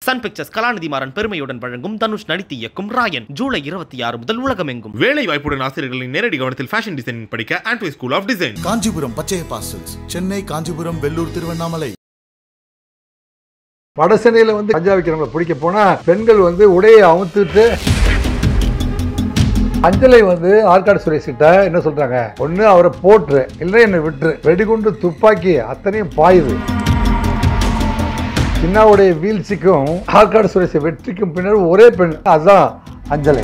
Sun pictures கலாநிதி மாறன் பெருமையுடன் வழங்கும் தனுஷ் நடித்து இயக்கும் ராயன் ஜூலை 26 முதல் உலகமெங்கும். வேலை வாய்ப்புடன் ஆசிரியர்களின் நேரடி கவனத்தில் ஃபேஷன் டிசைனிங் படிக்க ஆண்ட்வே ஸ்கூல் ஆஃப் டிசைன். காஞ்சிபுரம் பச்சைய பாஸ்டல்ஸ், சென்னை, காஞ்சிபுரம், வெள்ளூர், திருவண்ணாமலை. வடசென்னையில் கஞ்சா விற்கிறவங்களை பிடிக்க போனா பெண்கள் உடையை அவுத்துட்டு அஞ்சலை ஆற்காடு சுரேஷ் கிட்ட என்ன சொல்றாங்க, ஒண்ணு அவரை போட்டுரு இல்லை என்னை விட்டுரு, வெடிகுண்டு துப்பாக்கி அத்தனையும் பாயுது. சின்னாவுடைய வீழ்ச்சிக்கும் ஆற்காடு சுரேஷ் வெற்றிக்கும் பின்னர் ஒரே பெண், அதுதான் அஞ்சலை.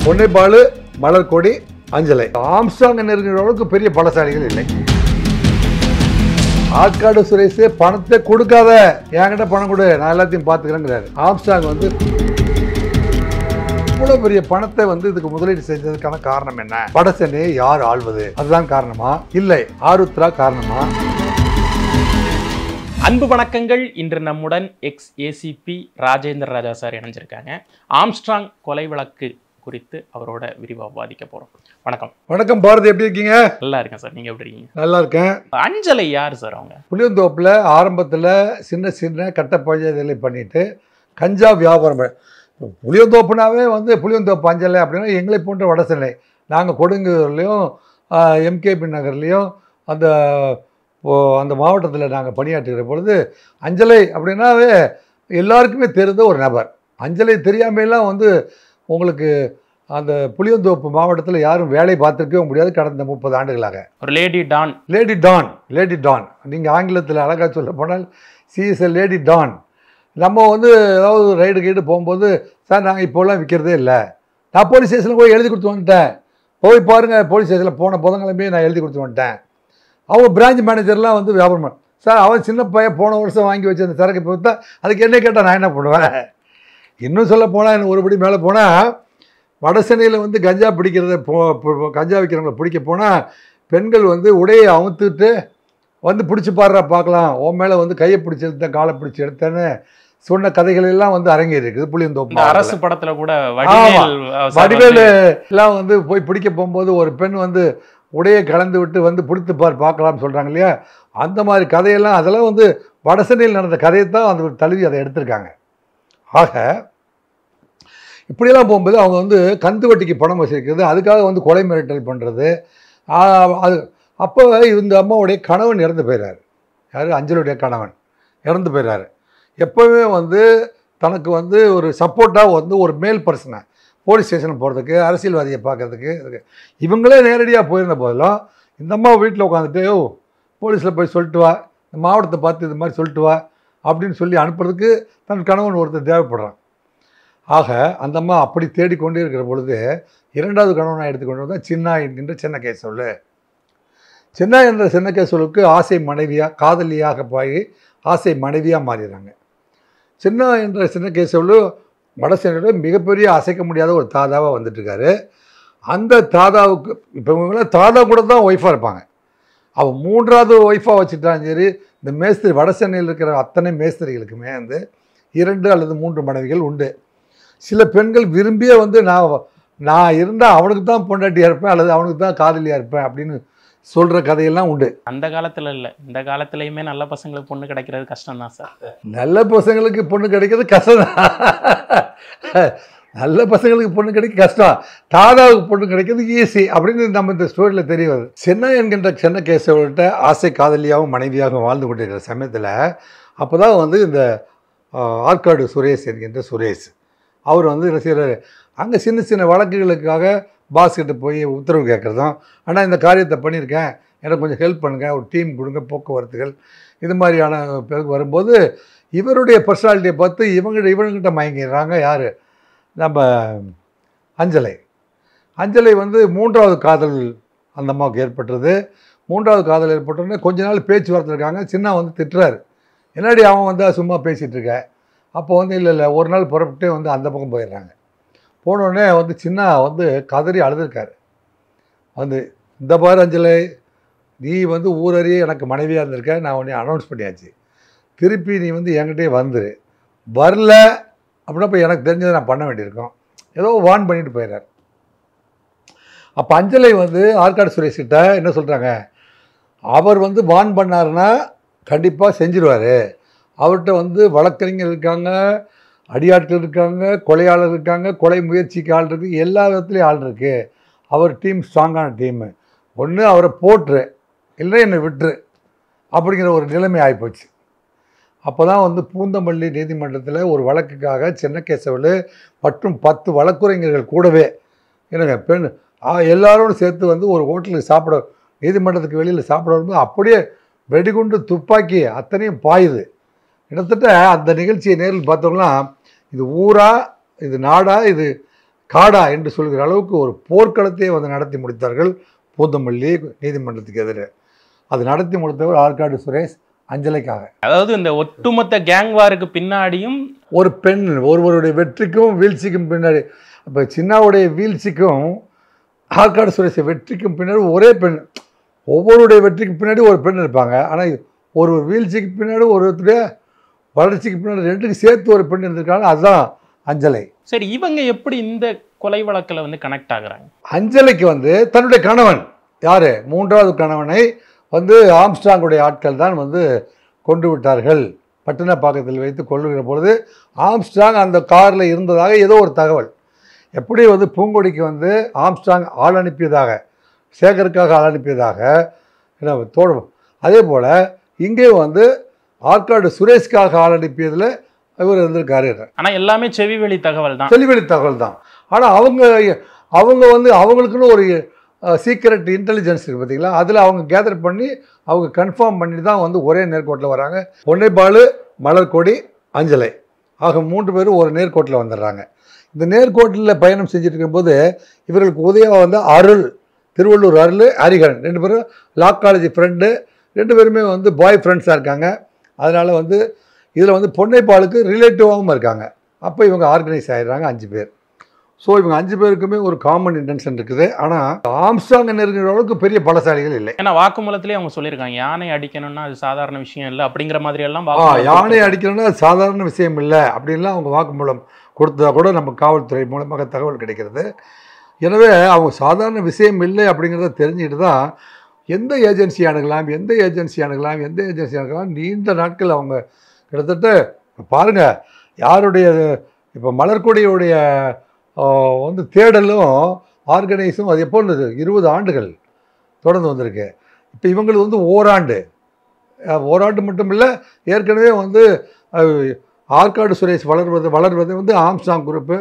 பொன்னைப்பாலு, மலர்கொடி, அஞ்சலை. ஆம்ஸ்ட்ராங் நெருங்கிற அளவுக்கு பெரிய பலசாலிகள் இல்லை. ஆற்காடு சுரேஷ் பணத்தை கொடுக்காத, என்கிட்ட பணம் கொடு, நான் எல்லாத்தையும் பார்த்துக்கிறேங்கிறாரு. ஆம்ஸ்ட்ராங் இவ்வளவு பெரிய பணத்தை இதுக்கு முதலீடு செஞ்சதுக்கான காரணம் என்ன? வடசென்னையை யார் ஆள்வது? அதுதான் காரணமா, இல்லை ஆருத்ரா காரணமா? அன்பு வணக்கங்கள். இன்று நம்முடன் எக்ஸ்-ஏசிபி ராஜேந்திர ராஜா சார் இணைஞ்சிருக்காங்க. ஆம்ஸ்ட்ராங் கொலை வழக்கு குறித்து அவரோட விரிவாக விவாதிக்க போறோம். வணக்கம். வணக்கம் பாரதி, எப்படி இருக்கீங்க? நல்லா இருக்கேன் சார், நீங்க எப்படி இருக்கீங்க? நல்லா இருக்கேன். அஞ்சலை யார் சார்? அவங்க புளியந்தோப்பில் ஆரம்பத்தில் சின்ன சின்ன கட்ட பஞ்சாயத்துகளை பண்ணிட்டு கஞ்சா வியாபாரம். புளியந்தோப்புனாவே புளியந்தோப்பு அஞ்சலை அப்படின்னா எங்களை போன்ற வடசென்னை. நாங்கள் கொடுங்கூர்லேயும் எம்கேபி நகர்லேயும் அந்த மாவட்டத்தில் நாங்கள் பணியாற்றுகிற பொழுது அஞ்சலை அப்படின்னாவே எல்லாருக்குமே தெரிந்த ஒரு நபர். அஞ்சலை தெரியாமையெல்லாம் உங்களுக்கு அந்த புளியந்தோப்பு மாவட்டத்தில் யாரும் வேலை பார்த்துருக்கவே முடியாது கடந்த 30 ஆண்டுகளாக. ஒரு லேடி டான். லேடி டான் நீங்கள் ஆங்கிலத்தில் அழகாக சொல்ல போனால் she is a lady don. நம்ம ஏதாவது ரைடு கைடு போகும்போது, சார் நாங்கள் இப்போலாம் விற்கிறதே இல்லை, நான் போலீஸ் ஸ்டேஷனில் போய் எழுதி கொடுத்து வந்துட்டேன், போய் பாருங்கள், போலீஸ் ஸ்டேஷனில் போன புதன்கிழமையே நான் எழுதி கொடுத்து வந்துட்டேன். அவங்க பிரான்ச் மேனேஜர்லாம் வியாபாரம், சார் அவன் சின்ன பையன் போன வருஷம் வாங்கி வச்சு அந்த சரக்கு போத்தா, அதுக்கு என்ன கேட்டால் நான் என்ன பண்ணுவேன்? இன்னும் சொல்ல போனால் எனக்கு ஒருபடி மேலே போனால் வடசென்னையில் கஞ்சா பிடிக்கிறத கஞ்சா விற்கிறவங்களை பிடிக்க போனால் பெண்கள் உடையை அவுத்துட்டு பிடிச்சி பாடுறா பார்க்கலாம், உன் மேலே கையை பிடிச்சி எடுத்தேன், காலை பிடிச்சி எடுத்தேன்னு சொன்ன கதைகள் எல்லாம் அரங்கேறி இருக்குது. புளியந்தோப்பு அரசு படத்துல கூட வடிவேலு எல்லாம் போய் பிடிக்க போகும்போது ஒரு பெண் உடையை கலந்து விட்டு பிடித்து பார்க்கலாம்னு சொல்கிறாங்க இல்லையா, அந்த மாதிரி கதையெல்லாம் அதெல்லாம் வடசென்னையில் நடந்த கதையை தான் அந்த தழுவி அதை எடுத்திருக்காங்க. ஆக இப்படியெல்லாம் போகும்போது அவங்க கந்து வட்டிக்கு பணம் வசூலிக்கிறது, அதுக்காக கொலை மிரட்டல் பண்ணுறது. அது அப்போ இந்த அம்மாவுடைய கணவன் இறந்து போயிடுறாரு. யார்? அஞ்சலுடைய கணவன் இறந்து போயிடுறாரு. எப்போவுமே தனக்கு ஒரு சப்போர்ட்டாக ஒரு மேல் பர்சனை போலீஸ் ஸ்டேஷன் போகிறதுக்கு, அரசியல்வாதியை பார்க்கறதுக்கு, இவங்களே நேரடியாக போயிருந்த போதிலும் இந்த அம்மா வீட்டில் உட்காந்துட்டு, போலீஸில் போய் சொல்லிட்டு வா, இந்த மாவட்டத்தை பார்த்து இது மாதிரி சொல்லிட்டு வா அப்படின்னு சொல்லி அனுப்புறதுக்கு தன் கணவன் ஒருத்தர் தேவைப்படுறான். ஆக அந்த அம்மா அப்படி தேடிக்கொண்டே இருக்கிற பொழுது இரண்டாவது கணவனாக எடுத்துக்கொண்டு வந்தால் சின்னா என்கின்ற சின்ன கேசவல். சின்னா என்ற சின்ன கேசவலுக்கு ஆசை மனைவியாக, காதலியாக போய் ஆசை மனைவியாக மாறிடுறாங்க. சின்னா என்ற சின்ன கேசவல் வடசென்னையோட மிகப்பெரிய அசைக்க முடியாத ஒரு தாதாவாக வந்துட்டுருக்காரு. அந்த தாதாவுக்கு இப்போ இவங்களாம் தாதா கூட தான் ஒய்ஃபாக இருப்பாங்க. அவன் 3வது ஒய்ஃபாக வச்சுட்டான். சரி, இந்த மேஸ்திரி வடசென்னையில் இருக்கிற அத்தனை மேஸ்திரிகளுக்குமே 2 அல்லது 3 மனைவிகள் உண்டு. சில பெண்கள் விரும்பியே நான் இருந்தால் அவனுக்கு தான் பொண்டாட்டியாக இருப்பேன் அல்லது அவனுக்கு தான் காதலியாக இருப்பேன் அப்படின்னு சொல்கிற கதையெல்லாம் உண்டு. அந்த காலத்தில் இல்லை, இந்த காலத்துலையுமே நல்ல பசங்களுக்கு பொண்ணு கிடைக்கிறது கஷ்டம் தான் சார். நல்ல பசங்களுக்கு பொண்ணு கிடைக்கிறது கஷ்டம் தான். நல்ல பசங்களுக்கு பொண்ணு கிடைக்க கஷ்டம், தாதாவுக்கு பொண்ணு கிடைக்கிறது ஈஸி அப்படின்னு நம்ம இந்த ஸ்டோரியில் தெரிய வருது. சென்னை என்கின்ற சென்ன கேசவர்கிட்ட ஆசை காதலியாகவும் மனைவியாகவும் வாழ்ந்து கொண்டிருக்கிற சமயத்தில் அப்போ தான் இந்த ஆற்காடு சுரேஷ் என்கின்ற சுரேஷ் அவர் என்ன செய்கிறாரு, அங்கே சின்ன சின்ன வழக்குகளுக்காக பாஸ்கிட்ட போய் உத்தரவு கேட்குறதும், ஆனால் இந்த காரியத்தை பண்ணியிருக்கேன், எனக்கு கொஞ்சம் ஹெல்ப் பண்ணுங்கள், ஒரு டீம் கொடுங்க, போக்குவரத்துகள் இது மாதிரியான பேருக்கு வரும்போது இவருடைய பர்சனாலிட்டியை பார்த்து இவங்ககிட்ட மயங்கிடுறாங்க. யார்? நம்ம அஞ்சலை. 3வது காதல் அந்த அம்மாவுக்கு ஏற்பட்டுறது. 3வது காதல் ஏற்பட்டோடனே கொஞ்ச நாள் பேச்சுவார்த்தை இருக்காங்க. சின்ன திட்டுறாரு, என்னடி அவன் சும்மா பேசிகிட்டு இருக்க. அப்போ இல்லை ஒரு நாள் புறப்பட்டு அந்த பக்கம் போயிடுறாங்க. போனோடனே சின்ன கதறி அழுதுருக்காரு. இந்த பாரு அஞ்சலை, நீ ஊரறிய எனக்கு மனைவியாக இருந்திருக்க, நான் உன்னை அனௌன்ஸ் பண்ணியாச்சு, திருப்பி நீ என்கிட்டே வந்துரு, வரல அப்படின்னா இப்போ எனக்கு தெரிஞ்சதை நான் பண்ண வேண்டியிருக்கோம், ஏதோ வார்ன் பண்ணிட்டு போயிடுறார். அப்போ அஞ்சலை ஆற்காடு சுரேஷ் கிட்ட என்ன சொல்கிறாங்க, அவர் வார்ன் பண்ணாருன்னா கண்டிப்பாக செஞ்சிருவார், அவர்கிட்ட வந்து வழக்கறிஞர் இருக்காங்க, அடியாட்கள் இருக்காங்க, கொலையாளர் இருக்காங்க, கொலை முயற்சிக்கு ஆள் இருக்குது, எல்லா விதத்துலேயும் ஆள் இருக்குது. அவர் டீம் ஸ்ட்ராங்கான டீமு. ஒன்று அவரை போட்டுரு, இல்லை என்னை விட்டுரு அப்படிங்கிற ஒரு நிலைமை ஆகிப்போச்சு. அப்போ தான் வந்து பூந்தமல்லி நீதிமன்றத்தில் ஒரு வழக்குக்காக சென்னகேசவலு மற்றும் 10 வழக்குரைஞர்கள் கூடவே என்னங்க பெண் எல்லாரோடும் சேர்த்து வந்து ஒரு ஹோட்டலுக்கு சாப்பிட, நீதிமன்றத்துக்கு வெளியில் சாப்பிட வரும்போது அப்படியே வெடிகுண்டு துப்பாக்கி அத்தனையும் பாயுது. கிட்டத்தட்ட அந்த நிகழ்ச்சியை நேரில் பார்த்தோம்னா இது ஊரா, இது நாடா, இது காடா என்று சொல்கிற அளவுக்கு ஒரு போர்க்களத்தையே வந்து நடத்தி முடித்தார்கள் பூந்தமல்லி நீதிமன்றத்துக்கு எதிரே. அது நடத்தி முடித்தவர் ஆற்காடு சுரேஷ் அஞ்சலைக்காக. அதாவது இந்த ஒட்டுமொத்த கேங் வாருக்கு பின்னாடியும் ஒரு பெண், ஒருவருடைய வெற்றிக்கும் வீழ்ச்சிக்கும் பின்னாடி, இப்போ சின்னாவுடைய வீழ்ச்சிக்கும் ஆற்காடு சுரேஷ் வெற்றிக்கும் பின்னாடி ஒரே பெண், ஒவ்வொருடைய வெற்றிக்கு பின்னாடி ஒரு பெண் இருப்பாங்க. ஆனால் ஒரு வீழ்ச்சிக்கு பின்னாடி ஒருத்தருடைய வளர்ச்சிக்கு பின்னாடி ரெண்டுக்கு சேர்த்து ஒரு பெண் இருந்திருக்காங்க. அதுதான் அஞ்சலை. சரி, இவங்க எப்படி இந்த கொலை வழக்கில் வந்து கனெக்ட் ஆகுறாங்க? அஞ்சலைக்கு வந்து தன்னுடைய கணவன் யார், 3வது கணவனை வந்து ஆம்ஸ்ட்ராங்குடைய ஆட்கள் தான் வந்து கொண்டு விட்டார்கள். பட்டினப்பாக்கத்தில் வைத்து கொள்ளுகிற பொழுது ஆம்ஸ்ட்ராங் அந்த காரில் இருந்ததாக ஏதோ ஒரு தகவல். எப்படி வந்து பூங்கொடிக்கு வந்து ஆம்ஸ்ட்ராங் ஆள் அனுப்பியதாக, சேகருக்காக ஆள் அனுப்பியதாக தோணும், அதே போல் இங்கே வந்து ஆற்காடு சுரேஷ்காக ஆள் அனுப்பியதில் இவர் இருந்திருக்காரு. ஆனால் எல்லாமே செவிவெளி தகவல் தான், செவிவெளி தகவல் தான். ஆனால் அவங்க வந்து அவங்களுக்குன்னு ஒரு சீக்ரெட் இன்டெலிஜென்ஸ் இருக்குது பார்த்தீங்களா, அதில் அவங்க கேதர் பண்ணி அவங்க கன்ஃபார்ம் பண்ணி தான் வந்து ஒரே நேர்கோட்டில் வராங்க. பொன்னைப்பாலு, மலர்கொடி, அஞ்சலை ஆக 3 பேரும் ஒரு நேர்கோட்டில் வந்துடுறாங்க. இந்த நேர்கோட்டில் பயணம் செஞ்சுட்டு இருக்கும்போது இவர்களுக்கு உதவியாக வந்து அருள், திருவள்ளூர் அருள், ஹரிகரன் 2 பேரும் லா காலேஜ் ஃப்ரெண்டு, 2 பேருமே வந்து பாய் ஃப்ரெண்ட்ஸாக இருக்காங்க. அதனால் வந்து இதில் வந்து பொன்னைப்பாலுக்கு ரிலேட்டிவாகவும் இருக்காங்க. அப்போ இவங்க ஆர்கனைஸ் ஆகிடுறாங்க 5 பேர். ஸோ இவங்க 5 பேருக்குமே ஒரு காமன் இன்டென்ஷன் இருக்குது. ஆனால் ஆம்ஸ்ட்ராங் நெருங்கிற அளவுக்கு பெரிய பலசாலிகள் இல்லை. ஏன்னா வாக்குமூலத்திலே அவங்க சொல்லியிருக்காங்க, யானை அடிக்கணும்னா அது சாதாரண விஷயம் இல்லை அப்படிங்கிற மாதிரி எல்லாம். யானை அடிக்கணும்னா அது சாதாரண விஷயம் இல்லை அப்படின்லாம் அவங்க வாக்குமூலம் கொடுத்தா கூட நம்ம காவல்துறை மூலமாக தகவல் கிடைக்கிறது. எனவே அவங்க சாதாரண விஷயம் இல்லை அப்படிங்கிறத தெரிஞ்சுக்கிட்டு தான் எந்த ஏஜென்சி அணுகலாம் நீண்ட நாட்கள் அவங்க கிட்டத்தட்ட பாருங்கள். யாருடைய இப்போ மலர்கொடியுடைய வந்து தேடலும் ஆர்கனைஸும் அது எப்போ இருந்தது, 20 ஆண்டுகள் தொடர்ந்து வந்திருக்கு. இப்போ இவங்களுக்கு வந்து ஓராண்டு மட்டும் இல்லை, ஏற்கனவே வந்து ஆற்காடு சுரேஷ் வளர்வதை வந்து ஆம்ஸ்ட்ராங் குரூப்பு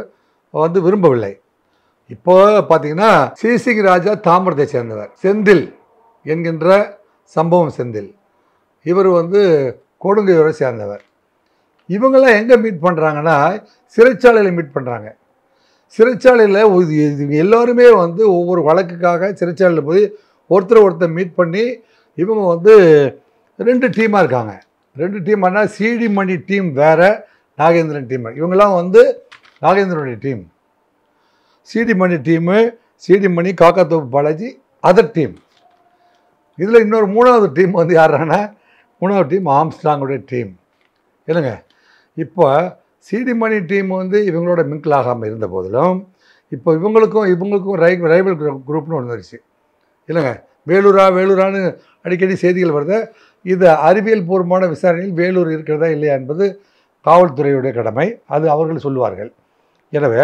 வந்து விரும்பவில்லை. இப்போ பார்த்தீங்கன்னா சிசிங் ராஜா தாமிரத்தை சேர்ந்தவர், செந்தில் என்கின்ற சம்பவம் செந்தில், இவர் வந்து கொடுங்கையூரை சேர்ந்தவர். இவங்கெல்லாம் எங்கே மீட் பண்ணுறாங்கன்னா சிறைச்சாலையில் மீட் பண்ணுறாங்க. சிறைச்சாலையில் எல்லோருமே வந்து ஒவ்வொரு வழக்குக்காக சிறைச்சாலையில் போய் ஒருத்தர் மீட் பண்ணி இவங்க வந்து 2 டீமாக இருக்காங்க. 2 டீம்னா சிடி மணி டீம் வேறு, நாகேந்திரன் டீம். இவங்கெல்லாம் வந்து நாகேந்திரனுடைய டீம். சிடி மணி டீமு, சிடி மணி, காக்காத்தோப்பு பாலாஜி அதர் டீம். இதில் இன்னொரு 3வது டீம் வந்து யாரானா, 3வது டீம் ஆம்ஸ்ட்ராங்குடைய டீம். இல்லைங்க, இப்போ சிடி மணி டீம் வந்து இவங்களோட மிங்கிள் ஆகாமல் இருந்த போதிலும் இப்போ இவங்களுக்கும் ரைவல் குரூப்னு ஒன்று வந்துருச்சு. இல்லைங்க, வேலூரான்னு அடிக்கடி செய்திகள் வருது. இது அறிவியல் பூர்வமான விசாரணையில் வேலூர் இருக்கிறதா இல்லையா என்பது காவல்துறையுடைய கடமை, அது அவர்கள் சொல்லுவார்கள். எனவே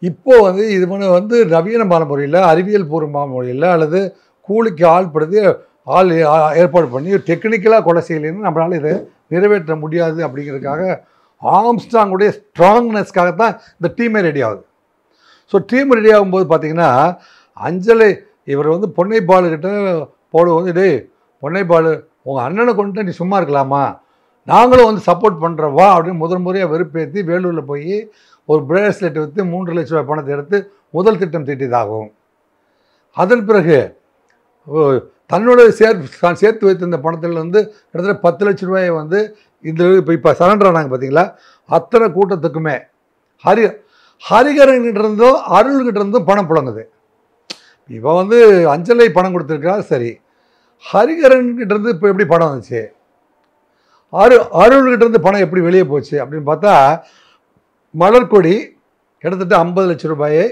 இப்போது வந்து இது வந்து நவீனமான முறையில், அறிவியல் பூர்வமான முறையில் அல்லது கூலிக்கு ஆள் ஏற்பாடு பண்ணி டெக்னிக்கலாக கொலை செய்யலைன்னு நம்மளால் இதை நிறைவேற்ற முடியாது. அப்படிங்கிறதுக்காக ஆம்ஸ்ட்ராங்குடைய ஸ்ட்ராங்னஸ்க்காகத்தான் இந்த டீமே ரெடி ஆகுது. ஸோ டீம் ரெடி ஆகும்போது பார்த்திங்கன்னா அஞ்சலை இவர் வந்து பொன்னைப்பாலுக்கிட்ட போடும்போது, டேய் பொன்னைப்பாலு, உங்கள் அண்ணனை கொண்டு நீ சும்மா இருக்கலாமா, நாங்களும் வந்து சப்போர்ட் பண்ணுறவா அப்படின்னு முறையாக வெறுப்பேற்றி வேலூரில் போய் ஒரு பிரேஸ்லெட் விற்று 3 லட்ச ரூபாய் பணத்தை எடுத்து முதல் திட்டம் தீட்டியதாகும். அதன் பிறகு தன்னோட சேர்த்து வைத்திருந்த பணத்தில் வந்து கிட்டத்தட்ட 10 லட்ச ரூபாயை வந்து இப்போ சரண்டர் ஆனாங்க பார்த்தீங்களா, அத்தனை கூட்டத்துக்குமே ஹரிகரன்கிட்ட இருந்தும் அருள்கிட்ட இருந்தும் பணம் புழங்குது. இப்போ வந்து அஞ்சலை பணம் கொடுத்துருக்கா, சரி, ஹரிகரன்கிட்ட இருந்து இப்போ எப்படி பணம் வந்துச்சு, அருள்கிட்ட இருந்து பணம் எப்படி வெளியே போச்சு அப்படின்னு பார்த்தா மலர்கொடி கிட்டத்தட்ட 50 லட்ச ரூபாயை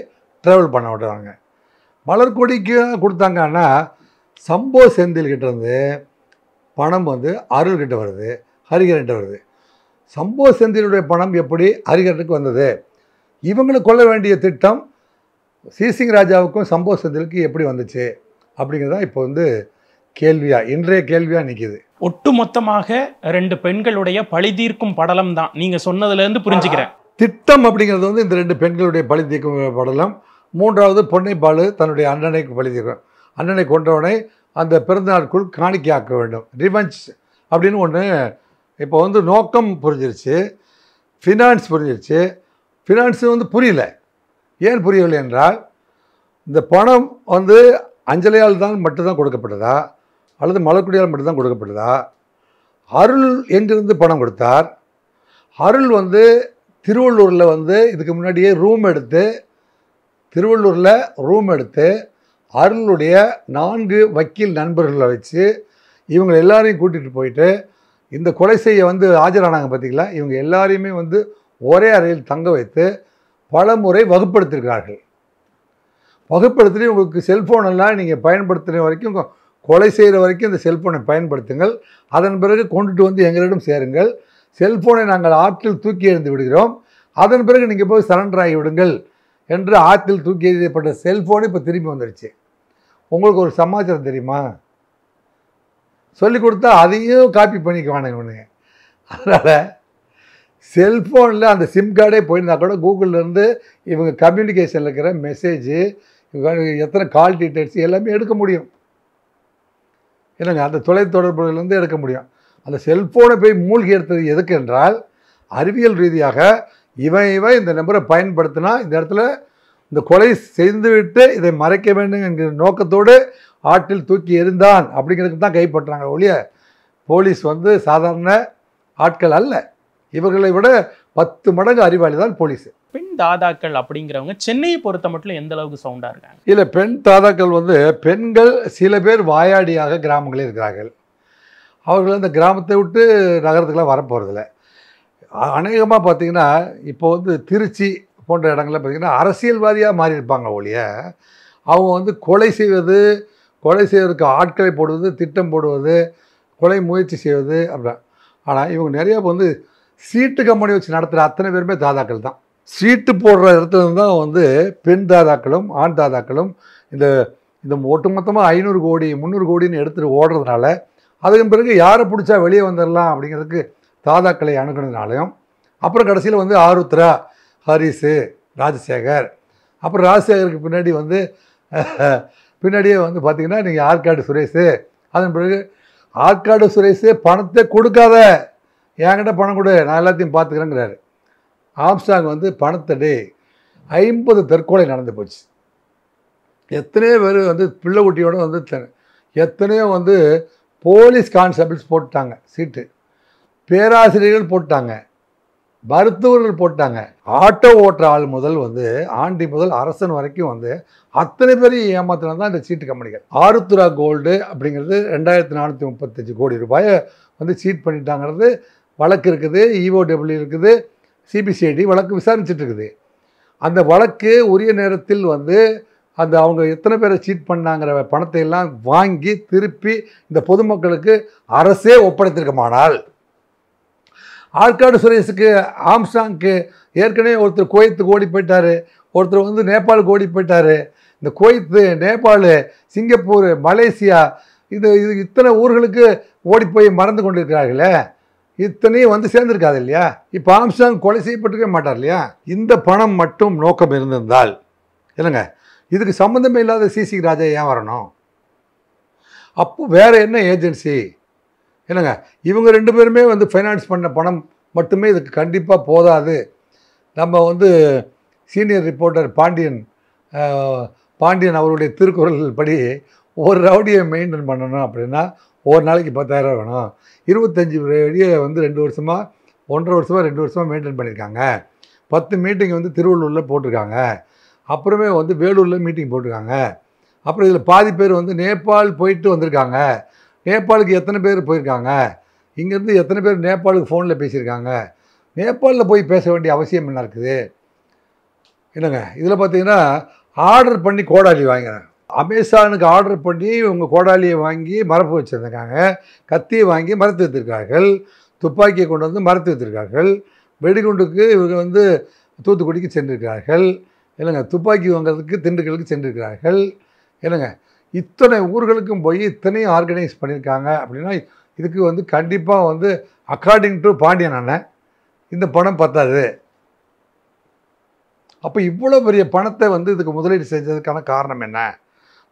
ட்ராவல் பண்ண விடுறாங்க. மலர்கொடிக்கு கொடுத்தாங்கன்னா சம்போ செந்தில்கிட்ட இருந்து பணம் வந்து அருள்கிட்ட வருது, ஹரிகரன்ட்ட வருது. சம்போ செந்திலுடைய பணம் எப்படி ஹரிகரனுக்கு வந்தது? இவங்களை கொல்ல வேண்டிய திட்டம் சிசிங் ராஜாவுக்கும் சம்போ செந்திலுக்கு எப்படி வந்துச்சு அப்படிங்கிறதா இப்போ வந்து இன்றைய கேள்வியாக நிற்கிது. ஒட்டுமொத்தமாக 2 பெண்களுடைய பழி தீர்க்கும் படலம் தான் நீங்க சொன்னதுலேருந்து புரிஞ்சுக்கிறேன். திட்டம் அப்படிங்கிறது வந்து இந்த 2 பெண்களுடைய பழி தீர்க்கும் படலம். 3வது பொன்னை பாலு தன்னுடைய அண்ணனைக்கு பழி தீர்க்கும். அண்ணனை கொன்றவனை அந்த பிறந்த நாட்குள் காணிக்கையாக்க வேண்டும், ரிவெஞ்ச் அப்படின்னு ஒன்று. இப்போ வந்து நோக்கம் புரிஞ்சிருச்சு, ஃபினான்ஸ் புரிஞ்சிருச்சு. ஃபினான்ஸு வந்து புரியல. ஏன் புரியவில்லை என்றால், இந்த பணம் வந்து அஞ்சலையால் தான் மட்டும்தான் கொடுக்கப்பட்டதா அல்லது மலர்குடியால் மட்டும்தான் கொடுக்கப்பட்டதா? அருள் எங்கிருந்து பணம் கொடுத்தார்? அருள் வந்து திருவள்ளூரில் வந்து இதுக்கு முன்னாடியே ரூம் எடுத்து அருளுடைய 4 வக்கீல் நண்பர்களை வச்சு இவங்க எல்லாரையும் கூட்டிகிட்டு போயிட்டு இந்த கொலை செய்ய வந்து ஆஜரானாங்க பார்த்தீங்களா, இவங்க எல்லாரையுமே வந்து ஒரே அறையில் தங்க வைத்து பல முறை வகுப்படுத்தியிருக்கிறார்கள். வகுப்படுத்தி உங்களுக்கு செல்ஃபோனெல்லாம் நீங்கள் பயன்படுத்துகிற வரைக்கும், கொலை செய்கிற வரைக்கும் இந்த செல்ஃபோனை பயன்படுத்துங்கள், அதன் பிறகு கொண்டுட்டு வந்து எங்களிடம் சேருங்கள், செல்ஃபோனை நாங்கள் ஆற்றில் தூக்கி எறிந்து விடுகிறோம், அதன் பிறகு நீங்கள் போய் சரண்டர் ஆகி விடுங்கள் என்று ஆற்றில் தூக்கி எறியப்பட்ட செல்ஃபோன் இப்போ திரும்பி வந்துடுச்சு. உங்களுக்கு ஒரு சமாச்சாரம் தெரியுமா? சொல்லி கொடுத்தா அதையும் காப்பி பண்ணிக்குவானுங்க இவனுங்க. அதனால் செல்ஃபோனில் அந்த சிம் கார்டே போயிருந்தா கூட கூகுள்லேருந்து இவங்க கம்யூனிகேஷனில் இருக்கிற மெசேஜு, எத்தனை கால் டீட்டெயில்ஸ் எல்லாமே எடுக்க முடியும். என்னங்க, அந்த தொலைத்தொடர்புலேருந்து எடுக்க முடியும். அந்த செல்ஃபோனை போய் மூழ்கி எடுத்தது எதுக்கு என்றால், அறிவியல் ரீதியாக இவன் இந்த நம்பரை பயன்படுத்தினா இந்த இடத்துல இந்த கொலை செய்துவிட்டு இதை மறைக்க வேண்டும் என்கிற நோக்கத்தோடு ஆற்றில் தூக்கி எறிந்தான் அப்படிங்கிறதுக்கு தான் கைப்பற்றாங்க ஒழிய போலீஸ் வந்து சாதாரண ஆட்கள் அல்ல. இவர்களை விட 10 மடங்கு அறிவாளி தான் போலீஸ். பெண் தாதாக்கள் அப்படிங்கிறவங்க சென்னையை பொறுத்த மட்டும் எந்த அளவுக்கு சவுண்டாக இருக்காங்க? இல்லை, பெண் தாதாக்கள் வந்து பெண்கள் சில பேர் வாயாடியாக கிராமங்களில் இருக்கிறார்கள். அவர்கள் அந்த கிராமத்தை விட்டு நகரத்துக்கெலாம் வரப்போகிறதில்ல. அநேகமாக பார்த்திங்கன்னா இப்போ வந்து திருச்சி போன்ற இடங்களில் பார்த்திங்கன்னா அரசியல்வாதியாக மாறி இருப்பாங்க ஒழிய அவங்க வந்து கொலை செய்வதற்கு ஆட்களை போடுவது, திட்டம் போடுவது, கொலை முயற்சி செய்வது அப்படி. ஆனால் இவங்க நிறையா வந்து சீட்டு கம்பெனி வச்சு நடத்துகிற அத்தனை பேருமே தாதாக்கள் தான். சீட்டு போடுற இடத்துல தான் வந்து பெண் தாதாக்களும் ஆண் தாதாக்களும் இந்த ஒட்டுமொத்தமாக 500 கோடி 300 கோடின்னு எடுத்துகிட்டு ஓடுறதுனால, அதுக்கு பிறகு யாரை பிடிச்சா வெளியே வந்துடலாம் அப்படிங்கிறதுக்கு தாதாக்களை அணுகுனதுனாலையும், அப்புறம் கடைசியில் வந்து ஆருத்ரா, ஹரிஸு, ராஜசேகர், அப்புறம் ராஜசேகருக்கு பின்னாடியே வந்து பார்த்திங்கன்னா நீங்கள் ஆற்காடு சுரேஷு, அதன் பிறகு ஆற்காடு சுரேஷு பணத்தை கொடுக்காத, என்கிட்ட பணம் கொடு, நான் எல்லாத்தையும் பார்த்துக்கிறேங்கிறாரு. ஆம்ஸ்டாங் வந்து பணத்தை 50 தற்கொலை நடந்து போச்சு. எத்தனையோ பேர் வந்து பிள்ளை குட்டியோடு வந்து எத்தனையோ வந்து போலீஸ் கான்ஸ்டபிள்ஸ் போட்டாங்க சீட்டு, பேராசிரியர்கள் போட்டாங்க, மருத்துவர்கள் போட்டாங்க, ஆட்டோ ஓட்டுற ஆள் முதல் வந்து ஆண்டி முதல் அரசன் வரைக்கும் வந்து அத்தனை பேரையும் ஏமாத்தினா தான் இந்த சீட்டு கம்பெனிகள். ஆருத்ரா கோல்டு அப்படிங்கிறது 2435 கோடி ரூபாயை வந்து சீட் பண்ணிட்டாங்கிறது வழக்கு இருக்குது, இஓடபிள்யூ இருக்குது, சிபிசிஐடி வழக்கு விசாரிச்சுட்டு இருக்குது. அந்த வழக்கு உரிய நேரத்தில் வந்து அந்த அவங்க எத்தனை பேரை சீட் பண்ணாங்கிற பணத்தை எல்லாம் வாங்கி திருப்பி இந்த பொதுமக்களுக்கு அரசே ஒப்படைத்திருக்குமானால், ஆற்காடு சுரேஷுக்கு ஆம்ஸ்டாங்க்கு ஏற்கனவே ஒருத்தர் குவைத்துக்கு ஓடி போயிட்டார், ஒருத்தர் வந்து நேபாளுக்கு ஓடி போயிட்டார். இந்த குவைத்து, நேபாள், சிங்கப்பூர், மலேசியா இது இத்தனை ஊர்களுக்கு ஓடி போய் மறந்து கொண்டிருக்கிறார்களே, இத்தனையும் வந்து சேர்ந்துருக்காது இல்லையா? இப்போ ஆம்ஸ்டாங் கொலை செய்யப்பட்டிருக்க மாட்டார் இல்லையா? இந்த பணம் மட்டும் நோக்கம் இருந்திருந்தால் இல்லைங்க, இதுக்கு சம்மந்தமே இல்லாத சிசி ராஜா ஏன் வரணும்? அப்போ வேறு என்ன ஏஜென்சி? இல்லைங்க, இவங்க 2 பேருமே வந்து ஃபைனான்ஸ் பண்ண பணம் மட்டுமே இதுக்கு கண்டிப்பாக போதாது. நம்ம வந்து சீனியர் ரிப்போர்ட்டர் பாண்டியன் அவருடைய திருக்குறள் படி ஒரு ரவுடியை மெயின்டைன் பண்ணணும் அப்படின்னா ஒரு நாளைக்கு 10,000 வேணும். 25 ரவுடியை வந்து 2 வருஷமாக 2 வருஷமாக மெயின்டைன் பண்ணியிருக்காங்க. 10 மீட்டிங் வந்து திருவள்ளூரில் போட்டிருக்காங்க, அப்புறமே வந்து வேலூரில் மீட்டிங் போட்டிருக்காங்க. அப்புறம் இதில் பாதி பேர் வந்து நேபாள் போயிட்டு வந்திருக்காங்க. நேபாளுக்கு எத்தனை பேர் போயிருக்காங்க? இங்கேருந்து எத்தனை பேர் நேபாளுக்கு ஃபோனில் பேசியிருக்காங்க? நேபாளில் போய் பேச வேண்டிய அவசியம் என்ன இருக்குது? இல்லைங்க, இதில் பார்த்தீங்கன்னா ஆர்டர் பண்ணி கோடாலி வாங்கிறாங்க. அமேசானுக்கு ஆர்டர் பண்ணி இவங்க கோடாலியை வாங்கி மரப்பு வச்சுருந்துருக்காங்க, கத்தியை வாங்கி மரத்து வைத்திருக்கார்கள், துப்பாக்கியை கொண்டு வந்து மறைத்து வைத்திருக்கார்கள். வெடிகுண்டுக்கு இவங்க வந்து தூத்துக்குடிக்கு சென்றிருக்கிறார்கள் இல்லைங்க. துப்பாக்கி வாங்கிறதுக்கு திண்டுக்கலுக்கு சென்றிருக்கிறார்கள் இல்லைங்க. இத்தனை ஊர்களுக்கும் போய் இத்தனையும் ஆர்கனைஸ் பண்ணியிருக்காங்க அப்படின்னா இதுக்கு வந்து கண்டிப்பாக வந்து அக்கார்டிங் டு பாண்டியன் அண்ணன் இந்த பணம் பத்தாது. அப்போ இவ்வளோ பெரிய பணத்தை வந்து இதுக்கு முதலீடு செஞ்சதுக்கான காரணம் என்ன?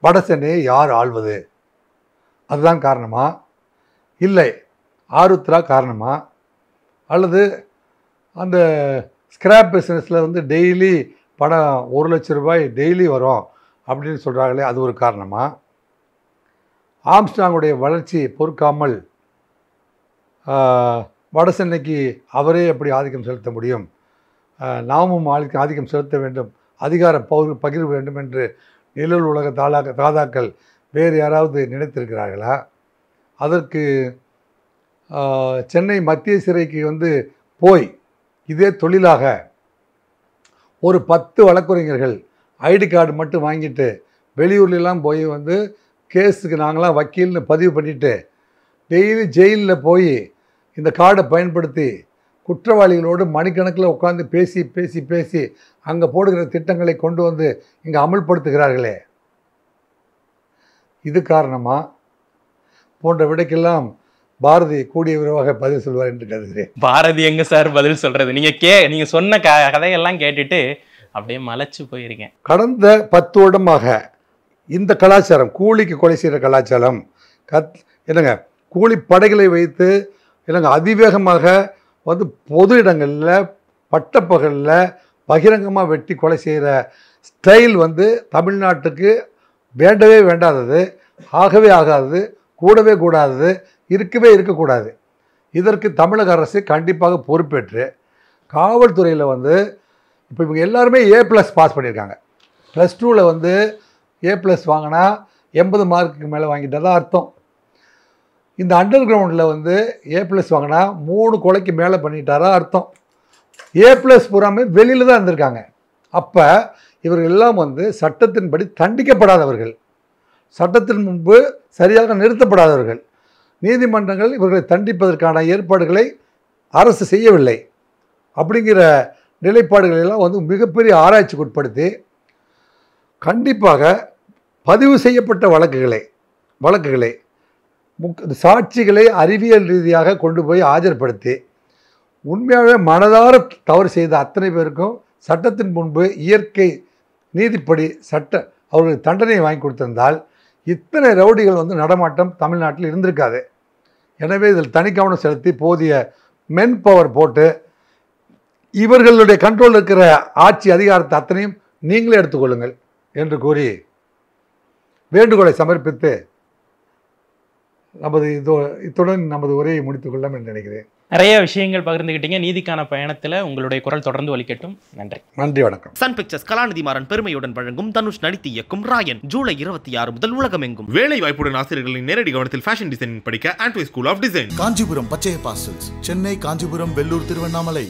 வட சென்னையை யார் ஆள்வது? அதுதான் காரணமா? இல்லை ஆருத்ரா காரணமா? அல்லது அந்த ஸ்கிராப் பிஸ்னஸில் வந்து டெய்லி பணம் 1 லட்சம் ரூபாய் டெய்லி வரும் அப்படின்னு சொல்கிறாங்களே அது ஒரு காரணமா? ஆம்ஸ்ட்ராங்குடைய வளர்ச்சி பொறுக்காமல் வட சென்னைக்கு அவரே எப்படி ஆதிக்கம் செலுத்த முடியும், நாமும் ஆதிக்கம் செலுத்த வேண்டும், அதிகார பகிர்வு வேண்டும் என்று நிழல் உலக தாதாக்கள் வேறு யாராவது நினைத்திருக்கிறார்களா? அதற்கு சென்னை மத்திய சிறைக்கு வந்து போய் இதே தொழிலாக ஒரு 10 வழக்குரைஞர்கள் ஐடி கார்டு மட்டும் வாங்கிட்டு வெளியூர்லாம் போய் வந்து கேஸுக்கு நாங்களாம் வக்கீல்னு பதிவு பண்ணிவிட்டு டெய்லி ஜெயிலில் போய் இந்த கார்டை பயன்படுத்தி குற்றவாளிகளோடு மணிக்கணக்கில் உட்காந்து பேசி பேசி பேசி அங்கே போடுகிற திட்டங்களை கொண்டு வந்து இங்கே அமல்படுத்துகிறார்களே, இது காரணமா? போன்ற விடைக்கெல்லாம் பாரதி கூடிய விரைவாக பதில் சொல்வார் என்று கருதுகிறேன். பாரதி எங்க சார் பதில் சொல்றது? நீங்க சொன்ன கதையெல்லாம் கேட்டுட்டு அப்படியே மலைச்சு போயிருக்கேன். கடந்த 10 வருடமாக இந்த கலாச்சாரம், கூலிக்கு கொலை செய்கிற கலாச்சாரம் என்னங்க, கூலி படைகளை வைத்து என்னங்க அதிவேகமாக வந்து பொது இடங்களில் பட்டப்பகலில் பகிரங்கமாக வெட்டி கொலை செய்கிற ஸ்டைல் வந்து தமிழ்நாட்டுக்கு வேண்டவே வேண்டாதது, ஆகவே ஆகாதது, கூடவே கூடாதது, இருக்கவே இருக்கக்கூடாது. இதற்கு தமிழக அரசு கண்டிப்பாக பொறுப்பேற்று காவல்துறையில் வந்து இப்போ இவங்க எல்லாருமே A+ பாஸ் பண்ணியிருக்காங்க. +2ல் வந்து A+ வாங்கினா 80 மார்க்குக்கு மேலே வாங்கிட்டா தான் அர்த்தம். இந்த அண்டர் கிரவுண்டில் வந்து A+ வாங்கினா 3 கொலைக்கு மேலே பண்ணிட்டாரா அர்த்தம். A+ பூராமே வெளியில் தான் இருந்திருக்காங்க. அப்போ இவர்கள் எல்லாம் வந்து சட்டத்தின்படி தண்டிக்கப்படாதவர்கள், சட்டத்தின் முன்பு சரியாக நிறுத்தப்படாதவர்கள். நீதிமன்றங்கள் இவர்களை தண்டிப்பதற்கான ஏற்பாடுகளை அரசு செய்யவில்லை. அப்படிங்கிற நிலைப்பாடுகள் எல்லாம் வந்து மிகப்பெரிய ஆராய்ச்சிக்கு உட்படுத்தி கண்டிப்பாக பதிவு செய்யப்பட்ட வழக்குகளை சாட்சிகளை அறிவியல் ரீதியாக கொண்டு போய் ஆஜர்படுத்தி உண்மையாகவே மனதார தவறு செய்த அத்தனை பேருக்கும் சட்டத்தின் முன்பு இயற்கை நீதிப்படி அவர்களுக்கு தண்டனை வாங்கி கொடுத்திருந்தால் இத்தனை ரவுடிகள் வந்து நடமாட்டம் தமிழ்நாட்டில் இருந்திருக்காது. எனவே இதில் தனி கவனம் செலுத்தி போதிய மென் பவர் போட்டு இவர்களுடைய கண்ட்ரோல் இருக்கிற ஆட்சி அதிகாரத்தை அத்தனையும் நீங்களே எடுத்துக்கொள்ளுங்கள் என்று கூறி வேண்டுகோளை சமர்ப்பித்து இத்துடன் நமது உரையை முடித்துக்கொள்ளலாம் என்று நினைக்கிறேன். நிறைய விஷயங்கள் பகிர்ந்துக்கிட்டீங்க. நீதிக்கான பயணத்தில் உங்களுடைய குரல் தொடர்ந்து ஒலிக்கட்டும். நன்றி. நன்றி, வணக்கம். சன் பிக்சர்ஸ் கலாநிதி மாறன் பெருமையுடன் வழங்கும் தனுஷ் நடித்து இயக்கும் ராயன் ஜூலை 26 முதல் உலகமெங்கும். வேலை வாய்ப்புடன் ஆசிரியர்களின் நேரடி கவனத்தில் ஃபேஷன் டிசைனிங் படிக்க ஆண்ட்வே school of design. Kanchipuram Pachaiyappa silks, Chennai, Kanchipuram, Vellore, Tiruvannamalai.